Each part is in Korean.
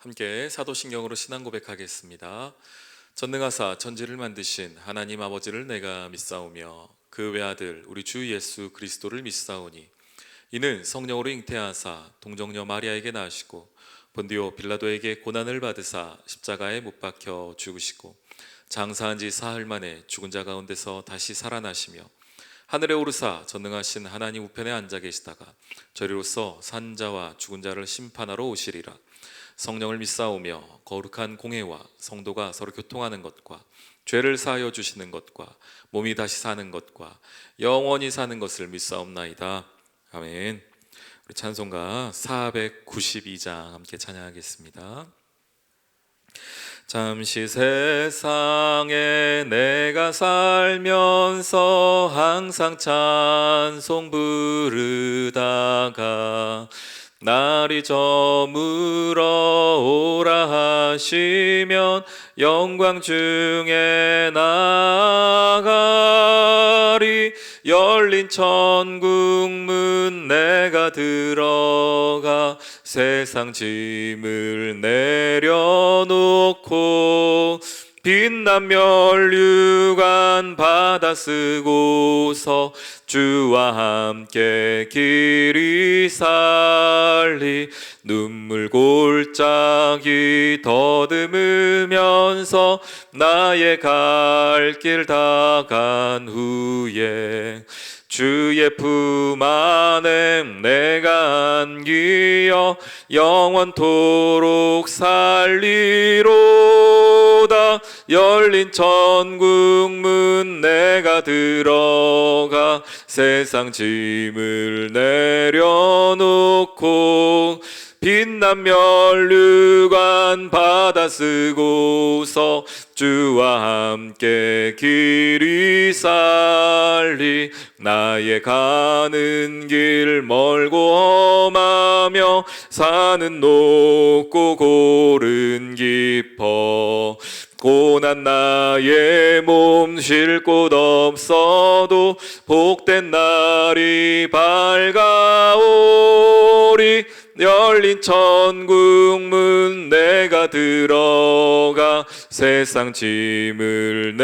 함께 사도신경으로 신앙 고백하겠습니다. 전능하사 천지를 만드신 하나님 아버지를 내가 믿사오며 그 외아들 우리 주 예수 그리스도를 믿사오니 이는 성령으로 잉태하사 동정녀 마리아에게 낳으시고 본디오 빌라도에게 고난을 받으사 십자가에 못 박혀 죽으시고 장사한 지 사흘 만에 죽은 자 가운데서 다시 살아나시며 하늘에 오르사 전능하신 하나님 우편에 앉아 계시다가 저리로서 산 자와 죽은 자를 심판하러 오시리라. 성령을 믿사오며 거룩한 공회와 성도가 서로 교통하는 것과 죄를 사하여 주시는 것과 몸이 다시 사는 것과 영원히 사는 것을 믿사옵나이다. 아멘. 우리 찬송가 492장 함께 찬양하겠습니다. 잠시 세상에 내가 살면서 항상 찬송 부르다가 날이 저물어 오라 하시면 영광 중에 나가리. 열린 천국 문 내가 들어가 세상 짐을 내려놓고 빛난 면류관 받아 쓰고서 주와 함께 길이 살리. 눈물 골짜기 더듬으면서 나의 갈 길 다 간 후에 주의 품 안에 내가 안기어 영원토록 살리로다. 열린 천국 문 내가 들어가 세상 짐을 내려놓고 빛난 면류관 받아 쓰고서 주와 함께 길이 살리. 나의 가는 길 멀고 험하며 산은 높고 골은 깊어 고난 나의 몸 쉴 곳 없어도 복된 날이 밝아오리. 열린 천국 문 내가 들어가 세상 짐을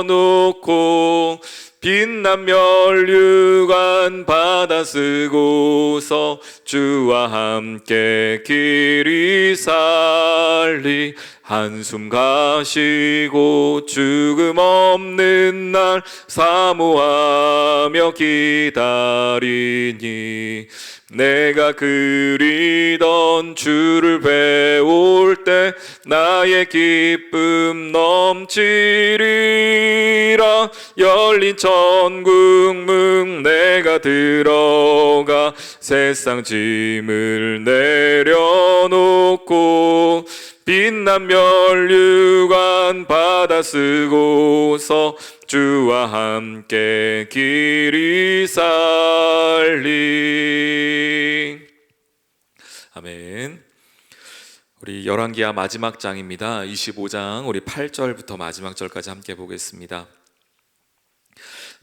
내려놓고 빛난 면류관 받아 쓰고서 주와 함께 길이 살리. 한숨 가시고 죽음 없는 날 사모하며 기다리니 내가 그리던 주를 배울 때 나의 기쁨 넘치리라. 열린 천국 문 내가 들어가 세상 짐을 내려놓고 빛난 면류관 받아 쓰고서 주와 함께 길이 살리. 아멘. 우리 열왕기하 마지막 장입니다. 25장 우리 8절부터 마지막 절까지 함께 보겠습니다.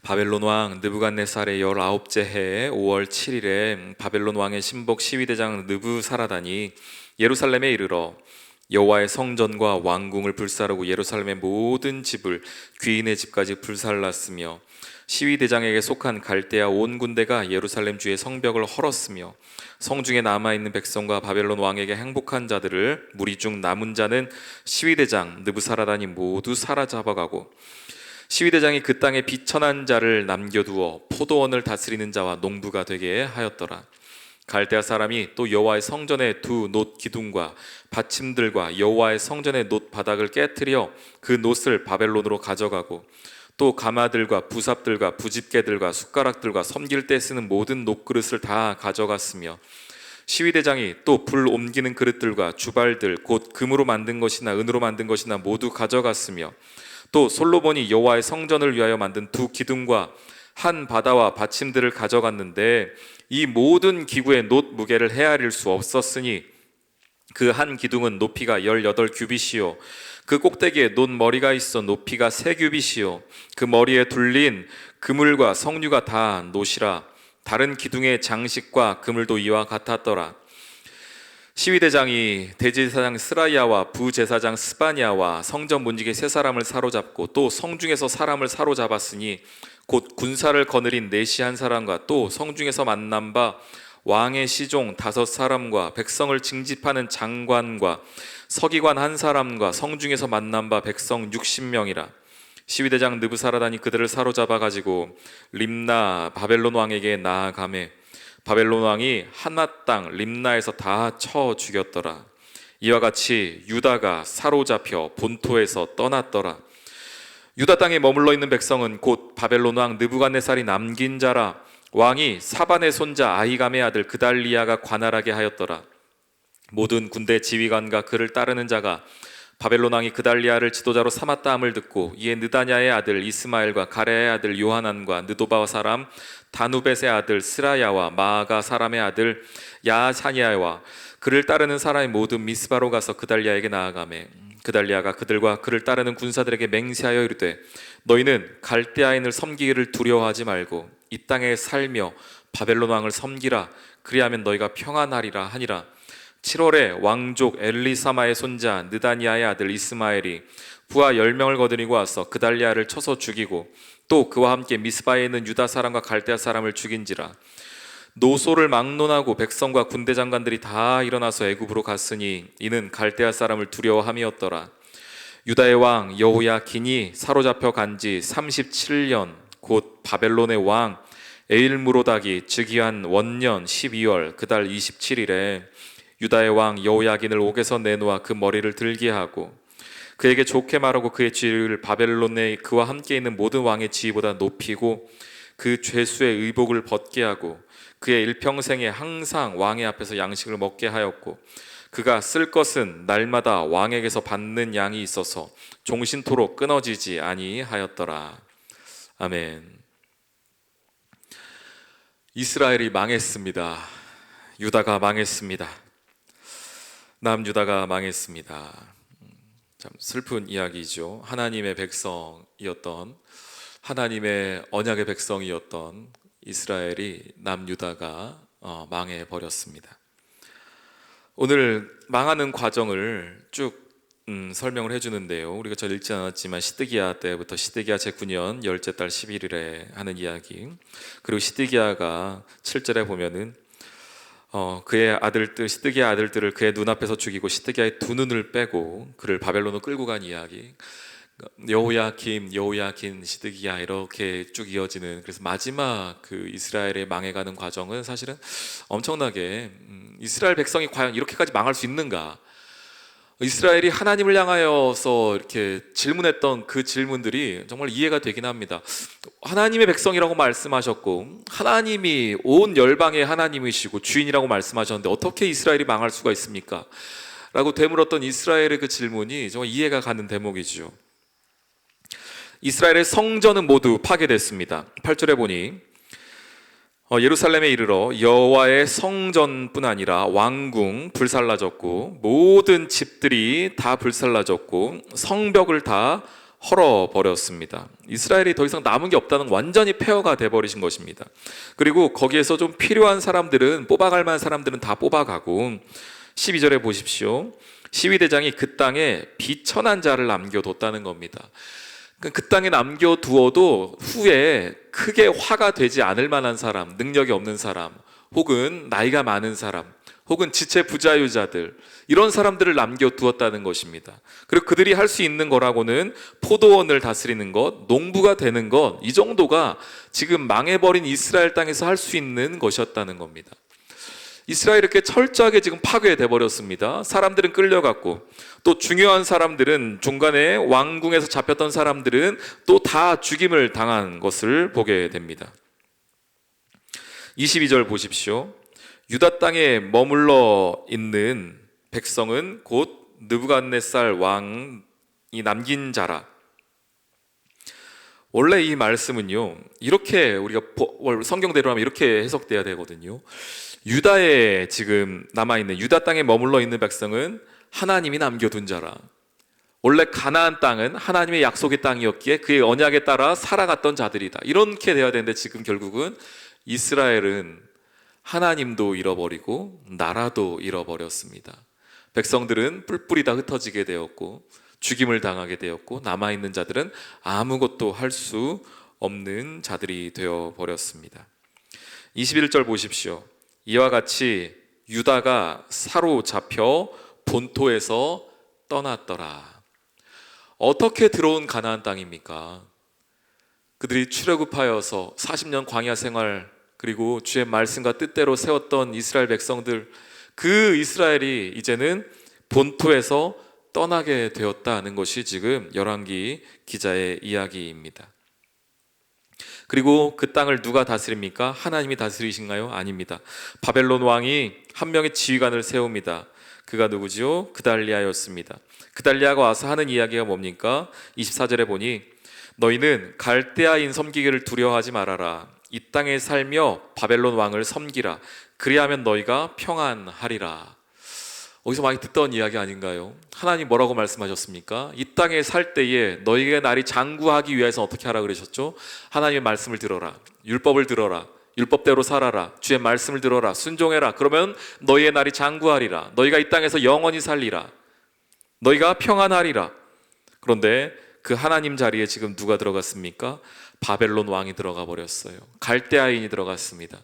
바벨론 왕 느부갓네살의 19째 해 5월 7일에 바벨론 왕의 신복 시위대장 느부사라단이 예루살렘에 이르러 여호와의 성전과 왕궁을 불사르고 예루살렘의 모든 집을 귀인의 집까지 불살랐으며 시위대장에게 속한 갈대아 온 군대가 예루살렘 주의 성벽을 헐었으며 성중에 남아있는 백성과 바벨론 왕에게 행복한 자들을 무리 중 남은 자는 시위대장 느부사라단이 모두 사로잡아가고 시위대장이 그 땅에 비천한 자를 남겨두어 포도원을 다스리는 자와 농부가 되게 하였더라. 갈대아 사람이 또 여호와의 성전의 두 놋 기둥과 받침들과 여호와의 성전의 놋 바닥을 깨뜨려 그 놋을 바벨론으로 가져가고 또 가마들과 부삽들과 부집게들과 숟가락들과 섬길 때 쓰는 모든 놋그릇을 다 가져갔으며 시위대장이 또 불 옮기는 그릇들과 주발들 곧 금으로 만든 것이나 은으로 만든 것이나 모두 가져갔으며 또 솔로몬이 여호와의 성전을 위하여 만든 두 기둥과 한 바다와 받침들을 가져갔는데 이 모든 기구의 놋 무게를 헤아릴 수 없었으니 그 한 기둥은 높이가 18규빗이요 그 꼭대기에 놋 머리가 있어 높이가 3규빗이요 그 머리에 둘린 그물과 성류가 다 놋이라. 다른 기둥의 장식과 그물도 이와 같았더라. 시위대장이 대제사장 스라야와 부제사장 스바냐와 성전 문지기 세 사람을 사로잡고 또 성중에서 사람을 사로잡았으니 곧 군사를 거느린 내시 한 사람과 또 성중에서 만난 바 왕의 시종 5사람과 백성을 징집하는 장관과 서기관 한 사람과 성중에서 만난 바 백성 60명이라. 시위대장 느부사라단이 그들을 사로잡아 가지고 림나 바벨론 왕에게 나아가매 바벨론 왕이 하낫 땅 림나에서 다 쳐 죽였더라. 이와 같이 유다가 사로잡혀 본토에서 떠났더라. 유다 땅에 머물러 있는 백성은 곧 바벨론 왕 느부갓네살이 남긴 자라. 왕이 사반의 손자 아히감의 아들 그달리아가 관할하게 하였더라. 모든 군대 지휘관과 그를 따르는 자가 바벨론 왕이 그달리아를 지도자로 삼았다 함을 듣고 이에 느다냐의 아들 이스마엘과 가레의 아들 요하난과 느도바 사람 다누벳의 아들 스라야와 마아가 사람의 아들 야사니아와 그를 따르는 사람이 모두 미스바로 가서 그달리아에게 나아가매 그달리아가 그들과 그를 따르는 군사들에게 맹세하여 이르되 너희는 갈대아인을 섬기기를 두려워하지 말고 이 땅에 살며 바벨론 왕을 섬기라. 그리하면 너희가 평안하리라 하니라. 7월에 왕족 엘리사마의 손자 느다니아의 아들 이스마엘이 부하 10명을 거느리고 와서 그달리아를 쳐서 죽이고 또 그와 함께 미스바에 있는 유다 사람과 갈대아 사람을 죽인지라. 노소를 막론하고 백성과 군대 장관들이 다 일어나서 애굽으로 갔으니 이는 갈대아 사람을 두려워함이었더라. 유다의 왕 여호야긴이 사로잡혀 간지 37년 곧 바벨론의 왕 에일무로닥이 즉위한 원년 12월 그달 27일에 유다의 왕 여호야긴을 옥에서 내놓아 그 머리를 들게 하고 그에게 좋게 말하고 그의 지위를 바벨론의 그와 함께 있는 모든 왕의 지위보다 높이고 그 죄수의 의복을 벗게 하고 그의 일평생에 항상 왕의 앞에서 양식을 먹게 하였고 그가 쓸 것은 날마다 왕에게서 받는 양이 있어서 종신토록 끊어지지 아니하였더라. 아멘. 이스라엘이 망했습니다. 유다가 망했습니다. 남유다가 망했습니다. 참 슬픈 이야기죠. 하나님의 백성이었던 하나님의 언약의 백성이었던 이스라엘이 남유다가 망해버렸습니다. 오늘 망하는 과정을 쭉 설명을 해주는데요. 우리가 잘 읽지 않았지만 시드기야 때부터 시드기야 제9년 열째 달 11일에 하는 이야기, 그리고 시드기야가 7절에 보면은 그의 아들들 시드기야 아들들을 그의 눈앞에서 죽이고 시드기야의 두 눈을 빼고 그를 바벨론으로 끌고 간 이야기, 여호야긴, 시드기야 이렇게 쭉 이어지는, 그래서 마지막 그 이스라엘의 망해가는 과정은 사실은 엄청나게 이스라엘 백성이 과연 이렇게까지 망할 수 있는가, 이스라엘이 하나님을 향하여서 이렇게 질문했던 그 질문들이 정말 이해가 되긴 합니다. 하나님의 백성이라고 말씀하셨고 하나님이 온 열방의 하나님이시고 주인이라고 말씀하셨는데 어떻게 이스라엘이 망할 수가 있습니까? 라고 되물었던 이스라엘의 그 질문이 정말 이해가 가는 대목이죠. 이스라엘의 성전은 모두 파괴됐습니다. 8절에 보니 예루살렘에 이르러 여호와의 성전뿐 아니라 왕궁 불살라졌고 모든 집들이 다 불살라졌고 성벽을 다 헐어버렸습니다. 이스라엘이 더 이상 남은 게 없다는, 완전히 폐허가 돼버리신 것입니다. 그리고 거기에서 좀 필요한 사람들은, 뽑아갈 만한 사람들은 다 뽑아가고, 12절에 보십시오. 시위대장이 그 땅에 비천한 자를 남겨뒀다는 겁니다. 그 땅에 남겨두어도 후에 크게 화가 되지 않을 만한 사람, 능력이 없는 사람, 혹은 나이가 많은 사람, 혹은 지체 부자유자들, 이런 사람들을 남겨두었다는 것입니다. 그리고 그들이 할 수 있는 거라고는 포도원을 다스리는 것, 농부가 되는 것, 이 정도가 지금 망해버린 이스라엘 땅에서 할 수 있는 것이었다는 겁니다. 이스라엘이 이렇게 철저하게 지금 파괴돼 버렸습니다. 사람들은 끌려갔고, 또 중요한 사람들은, 중간에 왕궁에서 잡혔던 사람들은 또 다 죽임을 당한 것을 보게 됩니다. 22절 보십시오. 유다 땅에 머물러 있는 백성은 곧 느부갓네살 왕이 남긴 자라. 원래 이 말씀은요, 이렇게 우리가 성경대로 하면 이렇게 해석돼야 되거든요. 유다에 지금 남아있는, 유다 땅에 머물러 있는 백성은 하나님이 남겨둔 자라. 원래 가나안 땅은 하나님의 약속의 땅이었기에 그의 언약에 따라 살아갔던 자들이다, 이렇게 돼야 되는데 지금 결국은 이스라엘은 하나님도 잃어버리고 나라도 잃어버렸습니다. 백성들은 뿔뿔이 다 흩어지게 되었고 죽임을 당하게 되었고 남아있는 자들은 아무것도 할 수 없는 자들이 되어버렸습니다. 21절 보십시오. 이와 같이 유다가 사로잡혀 본토에서 떠났더라. 어떻게 들어온 가나안 땅입니까? 그들이 출애굽하여서 40년 광야 생활, 그리고 주의 말씀과 뜻대로 세웠던 이스라엘 백성들, 그 이스라엘이 이제는 본토에서 떠나게 되었다는 것이 지금 열왕기 기자의 이야기입니다. 그리고 그 땅을 누가 다스립니까? 하나님이 다스리신가요? 아닙니다. 바벨론 왕이 한 명의 지휘관을 세웁니다. 그가 누구지요? 그달리아였습니다. 그달리아가 와서 하는 이야기가 뭡니까? 24절에 보니 너희는 갈대아인 섬기기를 두려워하지 말아라. 이 땅에 살며 바벨론 왕을 섬기라. 그리하면 너희가 평안하리라. 어디서 많이 듣던 이야기 아닌가요? 하나님 뭐라고 말씀하셨습니까? 이 땅에 살 때에 너희의 날이 장구하기 위해서 어떻게 하라 그러셨죠? 하나님의 말씀을 들어라. 율법을 들어라. 율법대로 살아라. 주의 말씀을 들어라. 순종해라. 그러면 너희의 날이 장구하리라. 너희가 이 땅에서 영원히 살리라. 너희가 평안하리라. 그런데 그 하나님 자리에 지금 누가 들어갔습니까? 바벨론 왕이 들어가 버렸어요. 갈대아인이 들어갔습니다.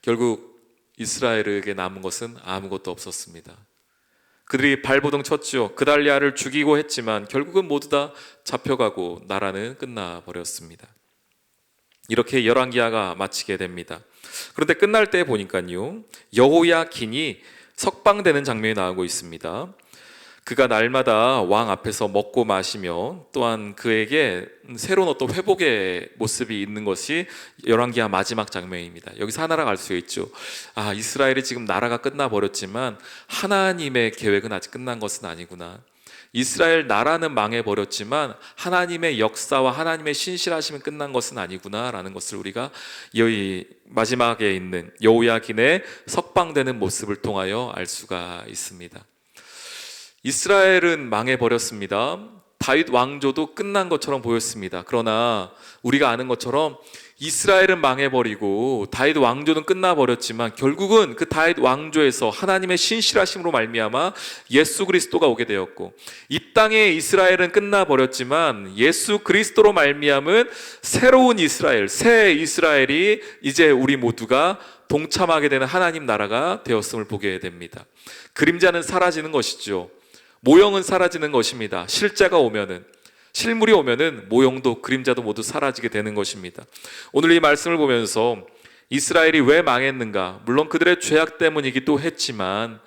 결국 이스라엘에게 남은 것은 아무것도 없었습니다. 그들이 발버둥 쳤죠. 그달리아를 죽이고 했지만 결국은 모두 다 잡혀가고 나라는 끝나버렸습니다. 이렇게 열왕기하가 마치게 됩니다. 그런데 끝날 때 보니까요, 여호야긴이 석방되는 장면이 나오고 있습니다. 그가 날마다 왕 앞에서 먹고 마시며 또한 그에게 새로운 어떤 회복의 모습이 있는 것이 열왕기하 마지막 장면입니다. 여기서 하나를 알 수 있죠. 이스라엘이 지금 나라가 끝나버렸지만 하나님의 계획은 아직 끝난 것은 아니구나. 이스라엘 나라는 망해버렸지만 하나님의 역사와 하나님의 신실하심은 끝난 것은 아니구나 라는 것을 우리가 여기 마지막에 있는 여호야긴의 석방되는 모습을 통하여 알 수가 있습니다. 이스라엘은 망해버렸습니다. 다윗 왕조도 끝난 것처럼 보였습니다. 그러나 우리가 아는 것처럼 이스라엘은 망해버리고 다윗 왕조는 끝나버렸지만 결국은 그 다윗 왕조에서 하나님의 신실하심으로 말미암아 예수 그리스도가 오게 되었고, 이 땅의 이스라엘은 끝나버렸지만 예수 그리스도로 말미암은 새로운 이스라엘, 새 이스라엘이 이제 우리 모두가 동참하게 되는 하나님 나라가 되었음을 보게 됩니다. 그림자는 사라지는 것이죠. 모형은 사라지는 것입니다. 실제가 오면은, 실물이 오면은 모형도 그림자도 모두 사라지게 되는 것입니다. 오늘 이 말씀을 보면서 이스라엘이 왜 망했는가? 물론 그들의 죄악 때문이기도 했지만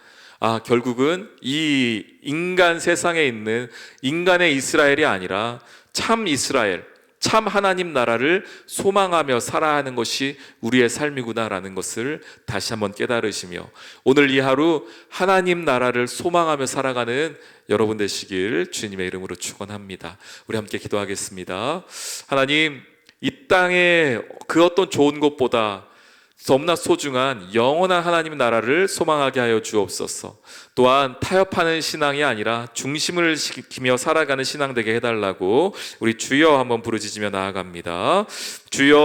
결국은 이 인간 세상에 있는 인간의 이스라엘이 아니라 참 이스라엘, 참 하나님 나라를 소망하며 살아야 하는 것이 우리의 삶이구나라는 것을 다시 한번 깨달으시며 오늘 이 하루 하나님 나라를 소망하며 살아가는 여러분 되시길 주님의 이름으로 축원합니다. 우리 함께 기도하겠습니다. 하나님, 이 땅에 그 어떤 좋은 것보다 너무나 소중한 영원한 하나님 나라를 소망하게 하여 주옵소서. 또한 타협하는 신앙이 아니라 중심을 지키며 살아가는 신앙 되게 해달라고 우리 주여 한번 부르짖으며 나아갑니다. 주여.